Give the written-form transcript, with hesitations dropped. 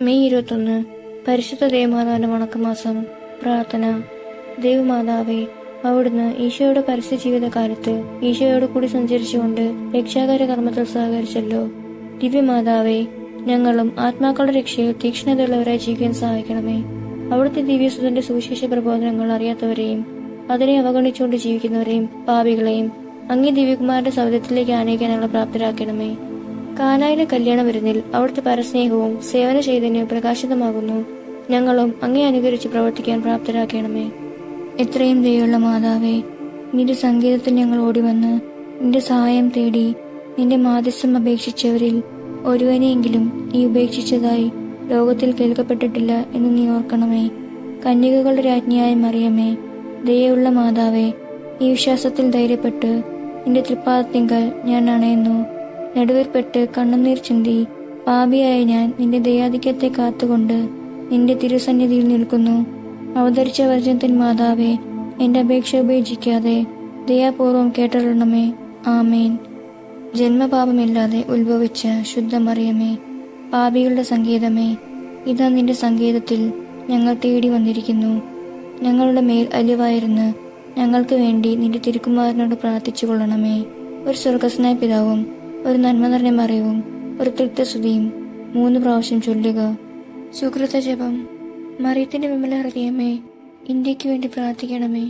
May 21 പരിശുദ്ധ ദേവമാതാവിന്റെ വണക്കമാസം. പ്രാർത്ഥന. ദേവമാതാവേ, അവിടുന്ന് ഈശോയുടെ പരസ്യ ജീവിതകാലത്ത് ഈശോയോട് കൂടി സഞ്ചരിച്ചുകൊണ്ട് രക്ഷാകര കർമ്മത്തിൽ സഹകരിച്ചല്ലോ. ദിവ്യമാതാവേ, ഞങ്ങളും ആത്മാക്കളുടെ രക്ഷയിൽ തീക്ഷ്ണതയുള്ളവരായി ജീവിക്കാൻ സഹായിക്കണമേ. അവിടുത്തെ ദിവ്യസുതന്റെ സുവിശേഷ പ്രബോധനങ്ങൾ അറിയാത്തവരെയും അതിനെ അവഗണിച്ചുകൊണ്ട് ജീവിക്കുന്നവരെയും പാപികളെയും അങ്ങേ ദിവ്യകുമാരന്റെ സൗദത്തിലേക്ക് ആനയിക്കാൻ ഞങ്ങളെ പ്രാപ്തരാക്കണമേ. കാനായിലെ കല്യാണ വിരുന്നിൽ അവിടുത്തെ പരസ്നേഹവും സേവന ചൈതന്യവും പ്രകാശിതമാകുന്നു. ഞങ്ങളും അങ്ങേ അനുകരിച്ച് പ്രവർത്തിക്കാൻ പ്രാപ്തരാക്കണമേ. എത്രയും ദയുള്ള മാതാവേ, നിന്റെ സംഗീതത്തിൽ ഞങ്ങൾ ഓടിവന്ന് നിന്റെ സഹായം തേടി നിന്റെ മാധ്യസ്ഥം അപേക്ഷിച്ചവരിൽ ഒരുവനെയെങ്കിലും നീ ഉപേക്ഷിച്ചതായി ലോകത്തിൽ കേൾക്കപ്പെട്ടിട്ടില്ല എന്ന് നീ ഓർക്കണമേ. കന്യകകളുടെ രാജ്ഞിയായ മറിയമേ, ദയുള്ള മാതാവേ, ഈ വിശ്വാസത്തിൽ ധൈര്യപ്പെട്ട് നിന്റെ തൃപ്പാദത്തിങ്കൽ ഞാൻ അണയുന്നു. നടുവിൽപ്പെട്ട് കണ്ണുനീർ ചിന്തി പാപിയായ ഞാൻ നിന്റെ ദയാധിക്യത്തെ കാത്തുകൊണ്ട് നിന്റെ തിരുസന്നിധിയിൽ നിൽക്കുന്നു. അവതരിച്ച വചനത്തിൻ മാതാവേ, എന്റെ അപേക്ഷ ഉപേക്ഷിക്കാതെ ദയാപൂർവം കേട്ടരുളണമേ. ആമേൻ. ജന്മപാപമില്ലാതെ ഉത്ഭവിച്ച ശുദ്ധമറിയമേ, പാപികളുടെ സങ്കേതമേ, ഇതാ നിന്റെ സങ്കേതത്തിൽ ഞങ്ങൾ തേടി വന്നിരിക്കുന്നു. ഞങ്ങളുടെ മേൽ അലിവായിരുന്ന് ഞങ്ങൾക്ക് വേണ്ടി നിന്റെ തിരുക്കുമാരനോട് പ്രാർത്ഥിച്ചു കൊള്ളണമേ. ഒരു സ്വർഗസ്നായ പിതാവും ഒരു നന്മ നിറഞ്ഞ മറിയവും ഒരു തൃപ്തസ്തുതിയും 3 പ്രാവശ്യം ചൊല്ലുക. സുകൃത ജപം. മറിയത്തിന്റെ വിമല ഹൃദയമേ, ഇന്ത്യക്ക് വേണ്ടി പ്രാർത്ഥിക്കണമേ.